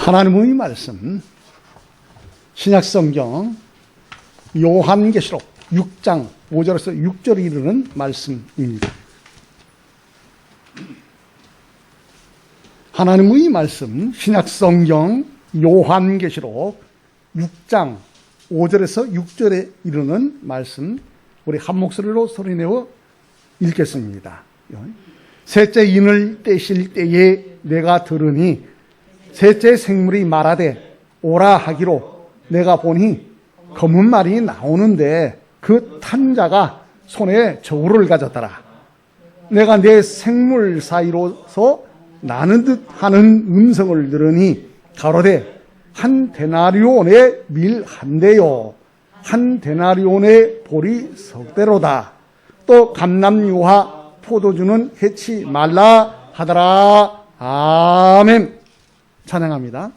하나님의 말씀, 신약성경 요한계시록 6장 5절에서 6절에 이르는 말씀입니다. 하나님의 말씀, 신약성경 요한계시록 6장 5절에서 6절에 이르는 말씀, 우리 한 목소리로 소리내어 읽겠습니다. 셋째 인을 떼실 때에 내가 들으니 셋째 생물이 말하되 오라 하기로 내가 보니 검은 말이 나오는데 그 탄 자가 손에 저울을 가졌더라. 내가 내 생물 사이로서 나는 듯 하는 음성을 들으니 가로되 한 데나리온의 밀 한 대요 한 데나리온의 보리 석 대로다. 또 감람유와 포도주는 해치 말라 하더라. 아멘. 찬양합니다.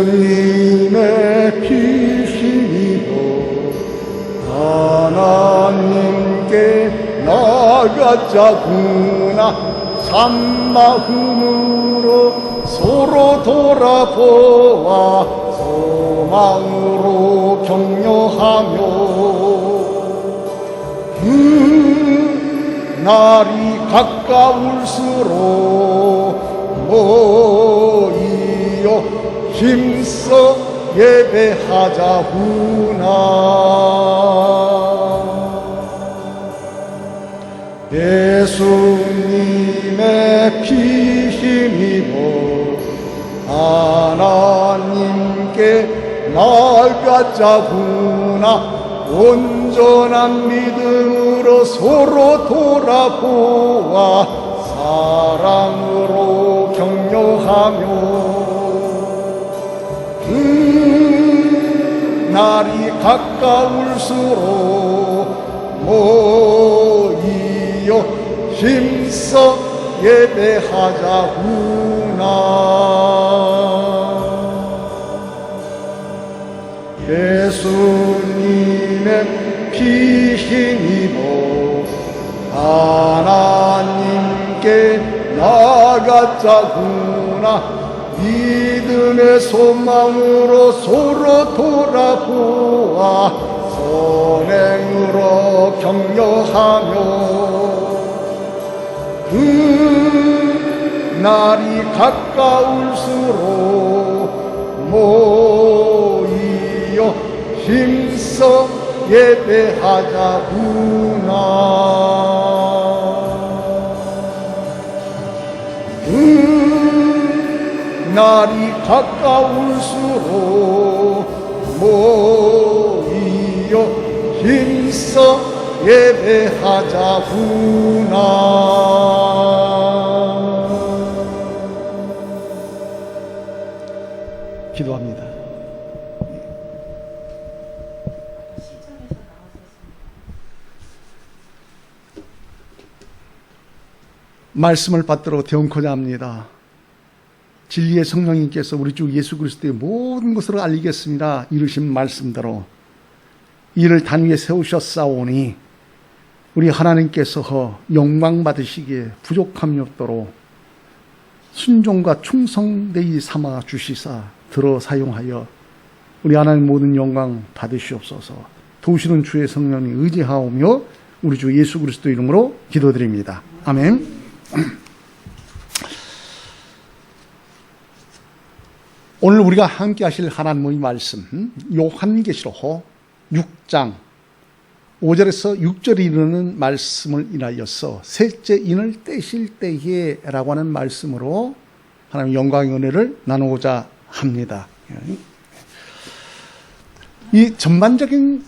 예수님의 피 힘입어 하나님께 나아가자구나. 산마음으로 서로 돌아보아 소망으로 격려하며 그 날이 가까울수록 모이어 힘써 예배하자구나. 예수님의 피 힘입어 하나님께 나아가자구나. 온전한 믿음으로 서로 돌아보아 사랑으로 격려하며 그 날이 가까울수록 모이어 힘써 예배하자구나. 예수님의 피 힘입어 하나님께 나아가자구나. 믿음의 소망으로 서로 돌아보아 선행으로 격려하며 그 날이 가까울수록 모이어 힘써 예배하자구나. 날이 가까울수록 모이어 힘써 예배하자구나. 기도합니다. 말씀을 받들어 되었고자 합니다. 진리의 성령님께서 우리 주 예수 그리스도의 모든 것을 알리겠습니다 이르신 말씀대로 이를 단위에 세우셨사오니 우리 하나님께서 영광 받으시기에 부족함이 없도록 순종과 충성되이 삼아 주시사 들어 사용하여 우리 하나님 모든 영광 받으시옵소서. 도우시는 주의 성령님 의지하오며 우리 주 예수 그리스도 이름으로 기도드립니다. 아멘. 오늘 우리가 함께 하실 하나님의 말씀, 요한계시록 6장 5절에서 6절에 이르는 말씀을 인하여서 셋째 인을 떼실 때에 라고 하는 말씀으로 하나님의 영광의 은혜를 나누고자 합니다. 이 전반적인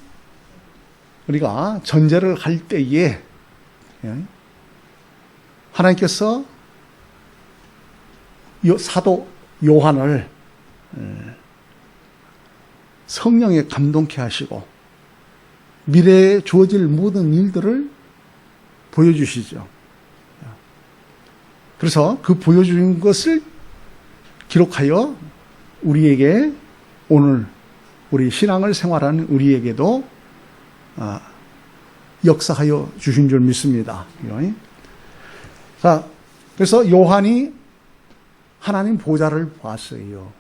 우리가 전제를 할 때에 하나님께서 사도 요한을 성령에 감동케 하시고 미래에 주어질 모든 일들을 보여주시죠. 그래서 그 보여주신 것을 기록하여 우리에게 오늘 우리 신앙을 생활하는 우리에게도 역사하여 주신 줄 믿습니다. 자, 그래서 요한이 하나님 보좌를 봤어요.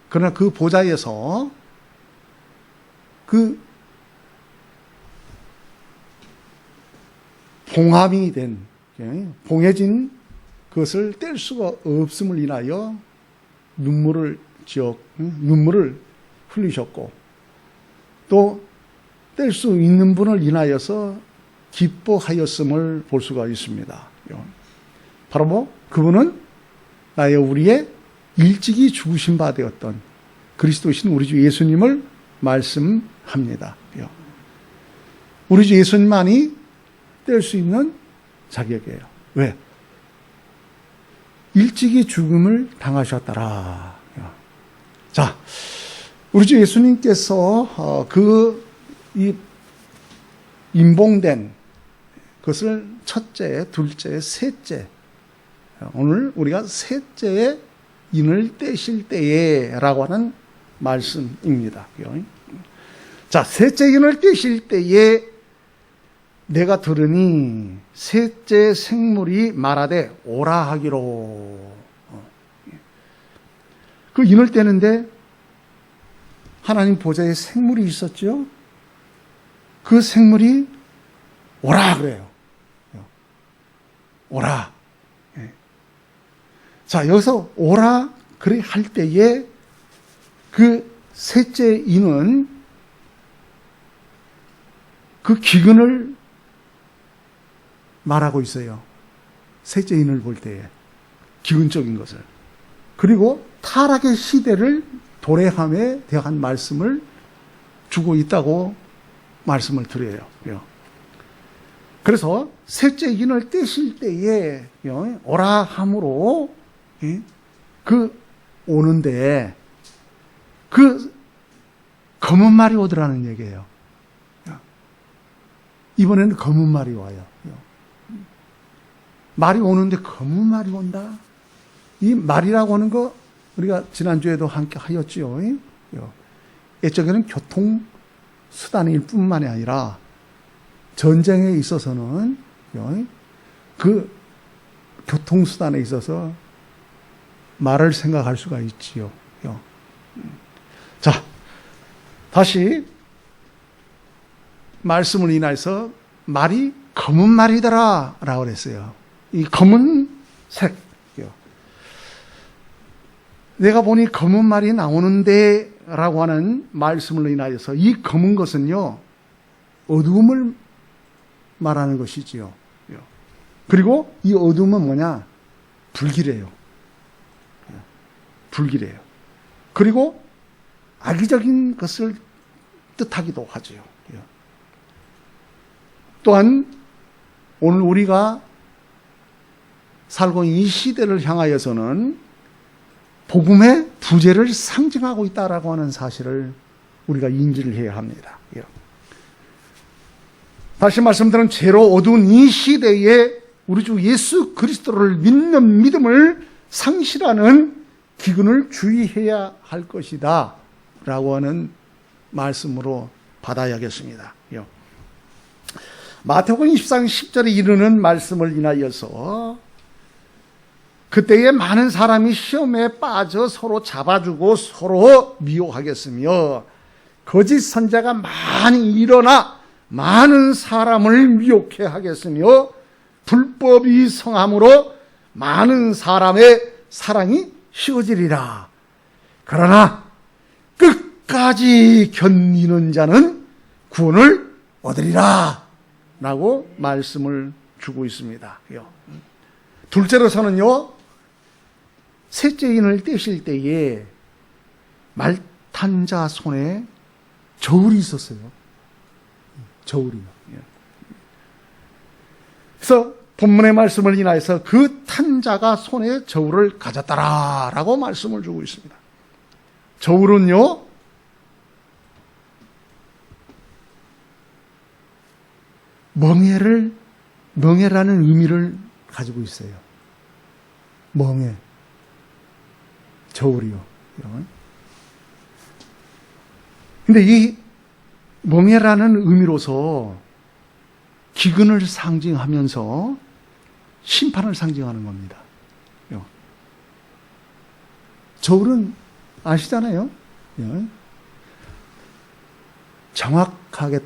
그러나 그 보좌에서 그 봉함이 된, 봉해진 그것을 뗄 수가 없음을 인하여 눈물을 흘리셨고, 또 뗄 수 있는 분을 인하여서 기뻐하였음을 볼 수가 있습니다. 바로 뭐 그분은 나의 우리의 일찍이 죽으신 바 되었던 그리스도이신 우리 주 예수님을 말씀합니다. 우리 주 예수님만이 뗄 수 있는 자격이에요. 왜? 일찍이 죽음을 당하셨더라. 자, 우리 주 예수님께서 이 임봉된 그것을 첫째, 둘째, 셋째, 오늘 우리가 셋째의 인을 떼실 때에라고 하는 말씀입니다. 자, 셋째 인을 떼실 때에 내가 들으니 셋째 생물이 말하되 오라 하기로. 그 인을 떼는데 하나님 보좌에 생물이 있었죠. 그 생물이 오라 그래요. 오라. 자, 여기서 오라 그래 할 때에 그 셋째 인은 그 기근을 말하고 있어요. 셋째 인을 볼 때에 기근적인 것을. 그리고 타락의 시대를 도래함에 대한 말씀을 주고 있다고 말씀을 드려요. 그래서 셋째 인을 떼실 때에 오라 함으로 그 오는데 그 검은 말이 오더라는 얘기예요. 이번에는 검은 말이 와요. 말이 오는데 검은 말이 온다. 이 말이라고 하는 거 우리가 지난주에도 함께 하였지요. 옛적에는 교통수단일 뿐만이 아니라 전쟁에 있어서는 그 교통수단에 있어서 말을 생각할 수가 있지요. 자, 다시 말씀을 인하여서 말이 검은 말이더라 라고 그랬어요. 이 검은색, 내가 보니 검은 말이 나오는데 라고 하는 말씀을 인하여서 이 검은 것은요 어두움을 말하는 것이지요. 그리고 이 어두움은 뭐냐? 불길해요. 불길해요. 그리고 악의적인 것을 뜻하기도 하지요. 또한 오늘 우리가 살고 있는 이 시대를 향하여서는 복음의 부재를 상징하고 있다라고 하는 사실을 우리가 인지를 해야 합니다. 다시 말씀드리면 죄로 어두운 이 시대에 우리 주 예수 그리스도를 믿는 믿음을 상실하는 기근을 주의해야 할 것이다 라고 하는 말씀으로 받아야겠습니다. 마태복음 24장 10절에 이르는 말씀을 인하여서 그때에 많은 사람이 시험에 빠져 서로 잡아주고 서로 미혹하겠으며 거짓 선자가 많이 일어나 많은 사람을 미혹해 하겠으며 불법이 성함으로 많은 사람의 사랑이 식어지리라. 그러나 끝까지 견디는 자는 구원을 얻으리라 라고 말씀을 주고 있습니다. 둘째로서는요, 셋째 인을 떼실 때에 말탄 자 손에 저울이 있었어요. 저울이요. 그래서 본문의 말씀을 인하여서 그 탄자가 손에 저울을 가졌다라고 말씀을 주고 있습니다. 저울은요, 멍해라는 의미를 가지고 있어요. 멍해. 저울이요. 이런. 근데 이 멍해라는 의미로서 기근을 상징하면서 심판을 상징하는 겁니다. 저울은 아시잖아요. 정확하게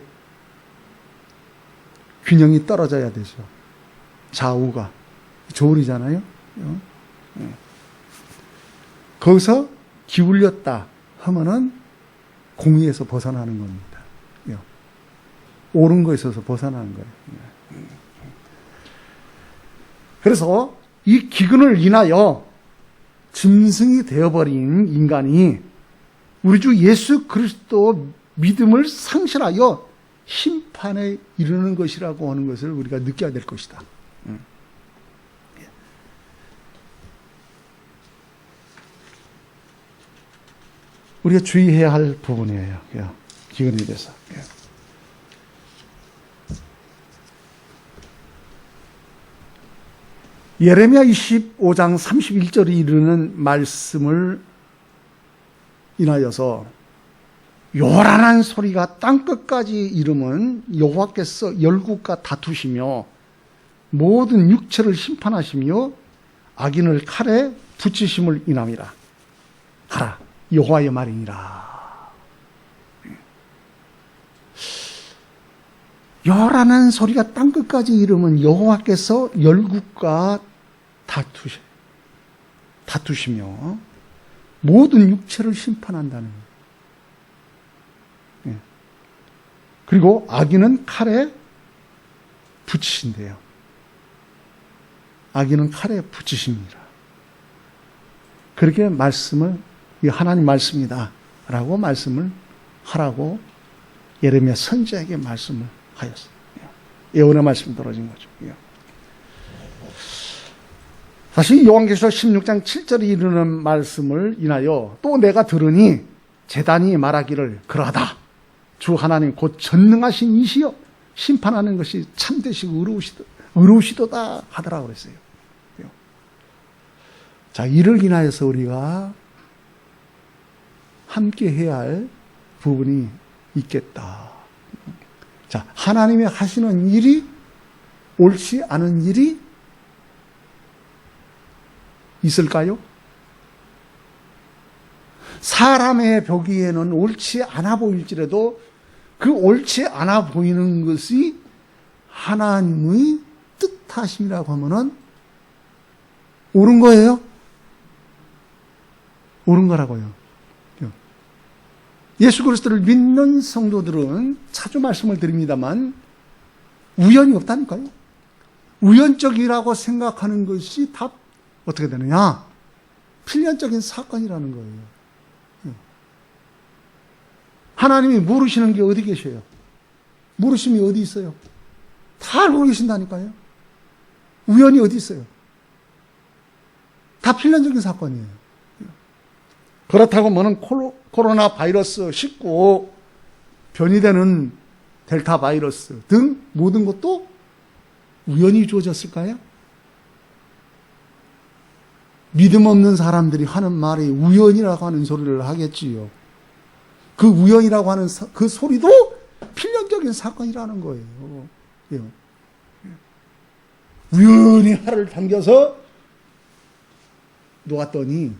균형이 떨어져야 되죠. 좌우가. 저울이잖아요. 거기서 기울였다 하면은 공의에서 벗어나는 겁니다. 옳은 것에 있어서 벗어나는 거예요. 그래서 이 기근을 인하여 짐승이 되어버린 인간이 우리 주 예수 그리스도 믿음을 상실하여 심판에 이르는 것이라고 하는 것을 우리가 느껴야 될 것이다. 우리가 주의해야 할 부분이에요. 기근에 대해서. 예레미야 25장 31절에 이르는 말씀을 인하여서 요란한 소리가 땅끝까지 이르면 여호와께서 열국과 다투시며 모든 육체를 심판하시며 악인을 칼에 붙이심을 인함이라. 하라. 여호와의 말이니라. 요란한 소리가 땅끝까지 이르면 여호와께서 열국과 다투시며 모든 육체를 심판한다는 거예요. 그리고 악인은 칼에 붙이신대요. 악인은 칼에 붙이십니다. 그렇게 말씀을, 이 하나님 말씀이다 라고 말씀을 하라고 예레미야 선지자에게 말씀을 하였어요. 예언의 말씀이 떨어진 거죠. 다시 요한계시록 16장 7절에 이르는 말씀을 인하여 또 내가 들으니 제단이 말하기를 그러하다. 주 하나님 곧 전능하신 이시여 심판하는 것이 참되시고 의로우시도다 하더라고 그랬어요. 자, 이를 인하여서 우리가 함께 해야 할 부분이 있겠다. 자, 하나님이 하시는 일이 옳지 않은 일이 있을까요? 사람의 보기에는 옳지 않아 보일지라도 그 옳지 않아 보이는 것이 하나님의 뜻하심이라고 하면은 옳은 거예요? 옳은 거라고요. 예수 그리스도를 믿는 성도들은 자주 말씀을 드립니다만 우연이 없다니까요. 우연적이라고 생각하는 것이 다 어떻게 되느냐? 필연적인 사건이라는 거예요. 하나님이 모르시는 게 어디 계셔요? 모르심이 어디 있어요? 다 알고 계신다니까요. 우연이 어디 있어요? 다 필연적인 사건이에요. 그렇다고 뭐는 코로나 바이러스 19 변이되는 델타 바이러스 등 모든 것도 우연히 주어졌을까요? 믿음 없는 사람들이 하는 말이 우연이라고 하는 소리를 하겠지요. 그 우연이라고 하는 그 소리도 필연적인 사건이라는 거예요. 우연히 하루를 당겨서 놓았더니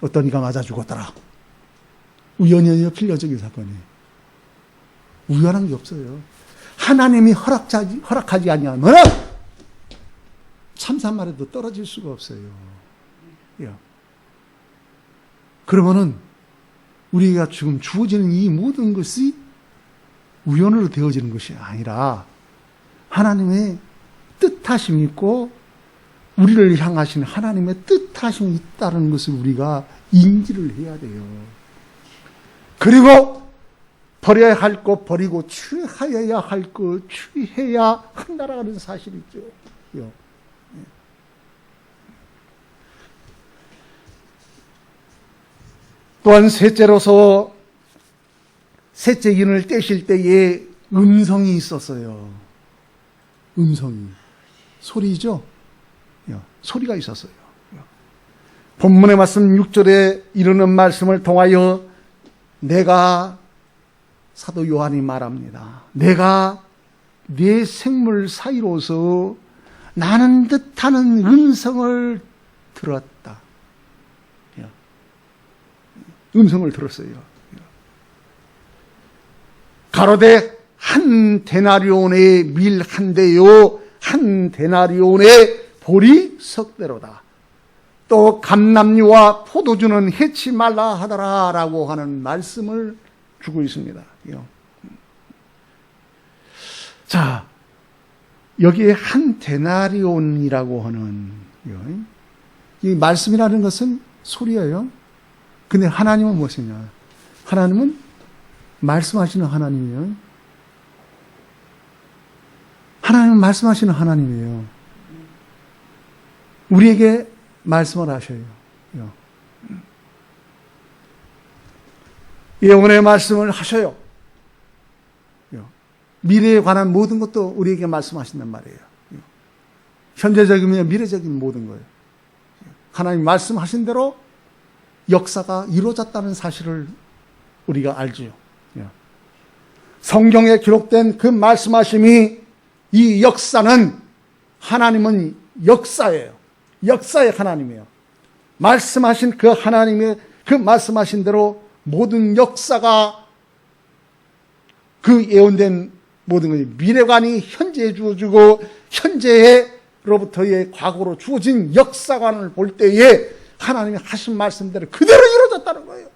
어떤 이가 맞아 죽었더라. 우연이 아니라 필연적인 사건이에요. 우연한 게 없어요. 하나님이 허락하지 아니하면 참사말에도 떨어질 수가 없어요. 그러면은 우리가 지금 주어지는 이 모든 것이 우연으로 되어지는 것이 아니라 하나님의 뜻하심이 있고 우리를 향하신 하나님의 뜻하심이 있다는 것을 우리가 인지를 해야 돼요. 그리고 버려야 할 것 버리고 취하여야 할 것 취해야 한다라는 사실이 있죠. 또한 셋째로서 셋째 인을 떼실 때에 음성이 있었어요. 음성이. 소리죠? 소리가 있었어요. 본문의 말씀 6절에 이르는 말씀을 통하여 내가 사도 요한이 말합니다. 내가 네 생물 사이로서 나는 듯하는 음성을 들었다. 음성을 들었어요. 가로되 한 데나리온의 밀 한 대요 한 데나리온의 보리 석 대로다. 또 감람류와 포도주는 해치 말라 하더라 라고 하는 말씀을 주고 있습니다. 자, 여기에 한 데나리온이라고 하는 이 말씀이라는 것은 소리예요. 근데 하나님은 무엇이냐? 하나님은 말씀하시는 하나님이에요. 하나님은 말씀하시는 하나님이에요. 우리에게 말씀을 하셔요. 영혼의 말씀을 하셔요. 미래에 관한 모든 것도 우리에게 말씀하신단 말이에요. 현재적이며 미래적인 모든 거예요. 하나님 말씀하신 대로 역사가 이루어졌다는 사실을 우리가 알지요. 성경에 기록된 그 말씀하심이 이 역사는 하나님은 역사예요. 역사의 하나님이에요. 말씀하신 그 하나님의 그 말씀하신 대로 모든 역사가 그 예언된 모든 것이 미래관이 현재에 주어지고 현재로부터의 과거로 주어진 역사관을 볼 때에 하나님이 하신 말씀대로 그대로 이루어졌다는 거예요.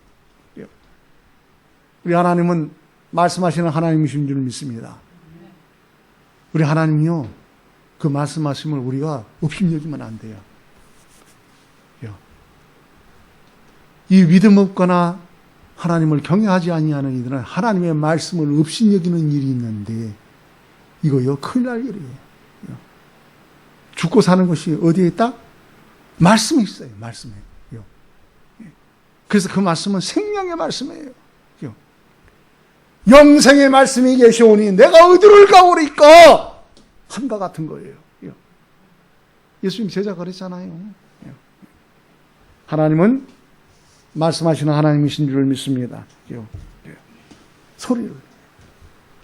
우리 하나님은 말씀하시는 하나님이신 줄 믿습니다. 우리 하나님이요, 그 말씀하심을 우리가 업신여기면 안 돼요. 이 믿음 없거나 하나님을 경외하지 아니하는 이들은 하나님의 말씀을 업신여기는 일이 있는데 이거요 큰일 날 일이에요. 죽고 사는 것이 어디에 있다? 말씀에 있어요. 말씀에. 그래서 그 말씀은 생명의 말씀이에요. 영생의 말씀이 계시오니 내가 어디를 가오리까? 함과 같은 거예요. 예수님 제자 그랬잖아요. 하나님은 말씀하시는 하나님이신 줄 믿습니다. 소리를.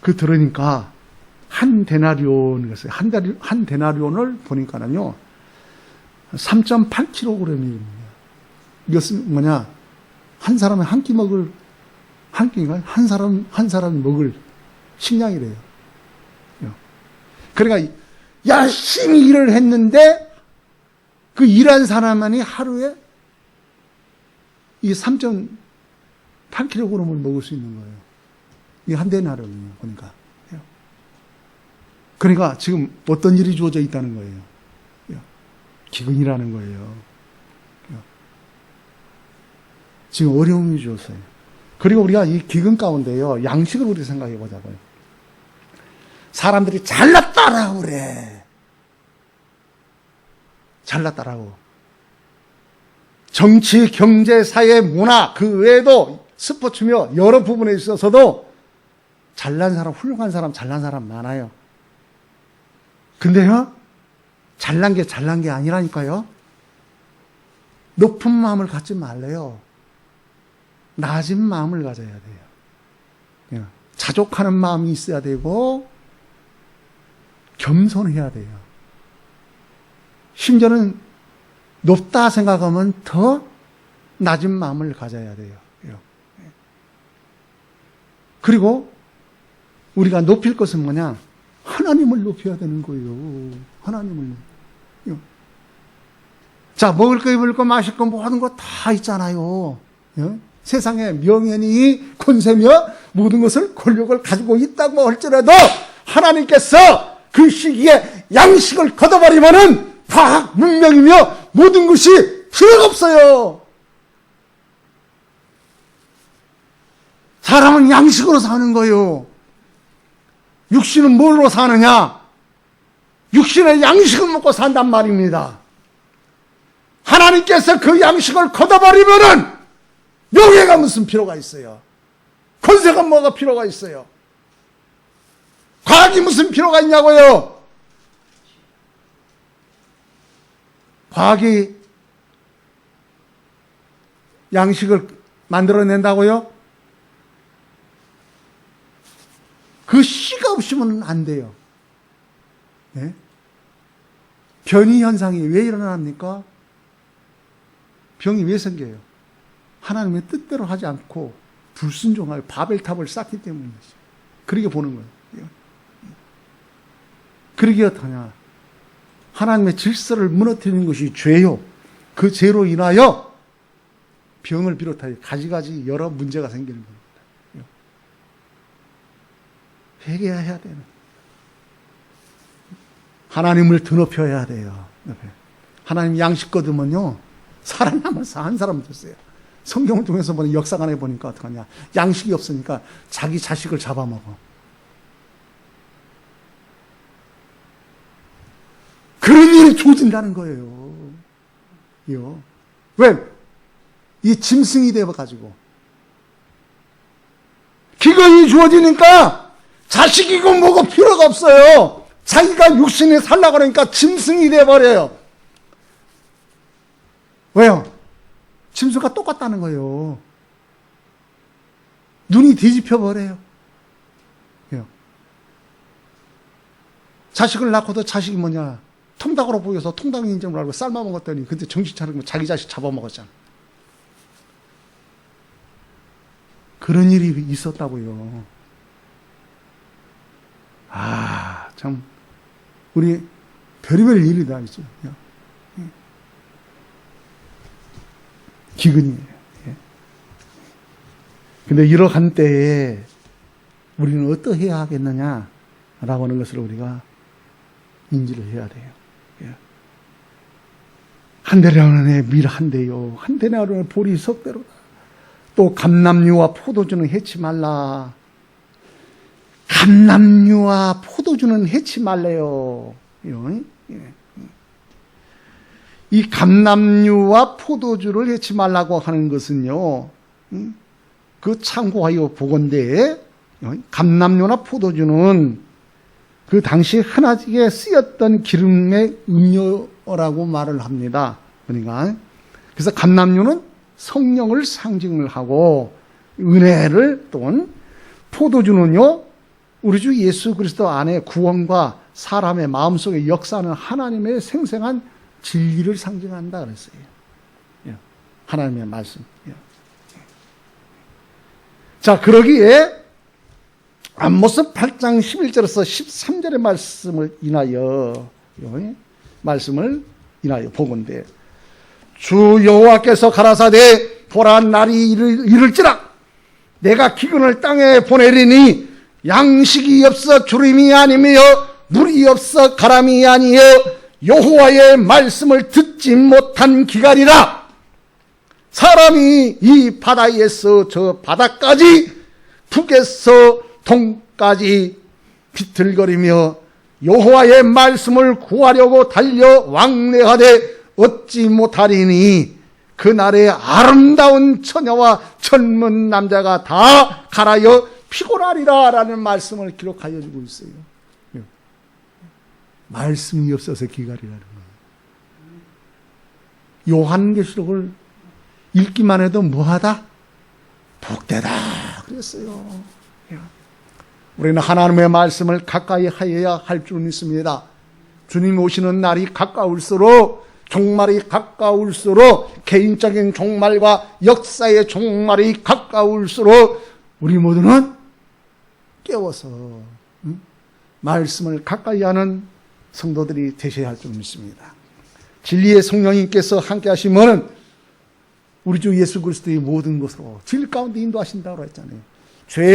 그 들으니까 한 데나리온, 한 데나리온을 보니까는요, 3.8kg입니다. 이것은 뭐냐? 한 사람이 한 끼 먹을, 한 끼가 한 사람이 먹을 식량이래요. 그러니까 열심히 일을 했는데 그 일한 사람만이 하루에 이 3.8kg을 먹을 수 있는 거예요. 이 한 데나리온이요, 보니까. 그러니까 지금 어떤 일이 주어져 있다는 거예요. 기근이라는 거예요. 지금 어려움이 주었어요. 그리고 우리가 이 기근 가운데요, 양식을 우리 생각해 보자고요. 사람들이 잘났다라고 그래. 잘났다라고. 정치, 경제, 사회, 문화, 그 외에도 스포츠며 여러 부분에 있어서도 잘난 사람, 훌륭한 사람, 잘난 사람 많아요. 근데요, 잘난 게 아니라니까요. 높은 마음을 갖지 말래요. 낮은 마음을 가져야 돼요. 자족하는 마음이 있어야 되고 겸손해야 돼요. 심지어는 높다 생각하면 더 낮은 마음을 가져야 돼요. 그리고 우리가 높일 것은 뭐냐? 하나님을 높여야 되는 거예요. 하나님을. 자, 먹을 거, 입을 거, 마실 거, 모든 거 다 있잖아요. 세상에 명예니 권세며 모든 것을 권력을 가지고 있다고 할지라도 하나님께서 그 시기에 양식을 걷어버리면은 과학 문명이며 모든 것이 필요가 없어요. 사람은 양식으로 사는 거예요. 육신은 뭘로 사느냐? 육신의 양식을 먹고 산단 말입니다. 하나님께서 그 양식을 걷어버리면은 명예가 무슨 필요가 있어요? 권세가 뭐가 필요가 있어요? 과학이 무슨 필요가 있냐고요? 과학이 양식을 만들어낸다고요? 그 씨가 없으면 안 돼요. 네? 변이 현상이 왜 일어납니까? 병이 왜 생겨요? 하나님의 뜻대로 하지 않고 불순종하여 바벨탑을 쌓기 때문이죠. 그렇게 보는 거예요. 그러게 어떠냐? 하나님의 질서를 무너뜨리는 것이 죄요. 그 죄로 인하여 병을 비롯하여 가지가지 여러 문제가 생기는 겁니다. 회개해야 되는. 하나님을 드높여야 돼요. 하나님 양식 거두면요, 살아남아서 한 사람 됐어요. 성경을 통해서 보는 역사관에 보니까 어떡하냐. 양식이 없으니까 자기 자식을 잡아먹어. 그런 일이 조진다는 거예요. 왜? 이 짐승이 되어가지고. 기근이 주어지니까 자식이고 뭐고 필요가 없어요. 자기가 육신에 살려고 그러니까 짐승이 되어버려요. 왜요? 짐승과 똑같다는 거예요. 눈이 뒤집혀버려요. 자식을 낳고도 자식이 뭐냐, 통닭으로 보여서 통닭인 줄 알고 삶아먹었더니 근데 정신 차리고 자기 자식 잡아먹었잖아. 그런 일이 있었다고요. 참 우리 별의별 일이다 이제. 기근이에요. 근데 이러한 때에 우리는 어떠해야 하겠느냐라고 하는 것을 우리가 인지를 해야 돼요. 한 대를 하는 애 밀 한 대요. 한 대를 하는 애 보리 석대로다. 또 감람류와 포도주는 해치 말라. 감람류와 포도주는 해치 말래요. 이 감람류와 포도주를 해치 말라고 하는 것은요, 그 참고하여 보건대, 감람류나 포도주는 그 당시 흔하게 쓰였던 기름의 음료라고 말을 합니다. 그러니까 그래서 감람류는 성령을 상징을 하고 은혜를, 또는 포도주는요, 우리 주 예수 그리스도 안에 구원과 사람의 마음속에 역사하는 하나님의 생생한 진리를 상징한다 그랬어요. 하나님의 말씀. 자, 그러기에 암모스 8장 11절에서 13절의 말씀을 인하여 보건대, 주 여호와께서 가라사대 보라 날이 이를지라 내가 기근을 땅에 보내리니 양식이 없어 주림이 아니며 물이 없어 가람이 아니여 여호와의 말씀을 듣지 못한 기갈이라. 사람이 이 바다에서 저 바다까지 북에서 동까지 비틀거리며 여호와의 말씀을 구하려고 달려 왕래하되 얻지 못하리니 그날에 아름다운 처녀와 젊은 남자가 다 갈아여 피곤하리라 라는 말씀을 기록하여 주고 있어요. 말씀이 없어서 기갈이라는 거예요. 요한계시록을 읽기만 해도 뭐하다? 복되다 그랬어요. 우리는 하나님의 말씀을 가까이 하여야 할 줄 믿습니다. 주님 오시는 날이 가까울수록, 종말이 가까울수록, 개인적인 종말과 역사의 종말이 가까울수록 우리 모두는 깨워서 말씀을 가까이 하는 성도들이 되셔야 할 줄 믿습니다. 진리의 성령님께서 함께 하시면 우리 주 예수 그리스도의 모든 것으로 진리 가운데 인도하신다고 했잖아요. 죄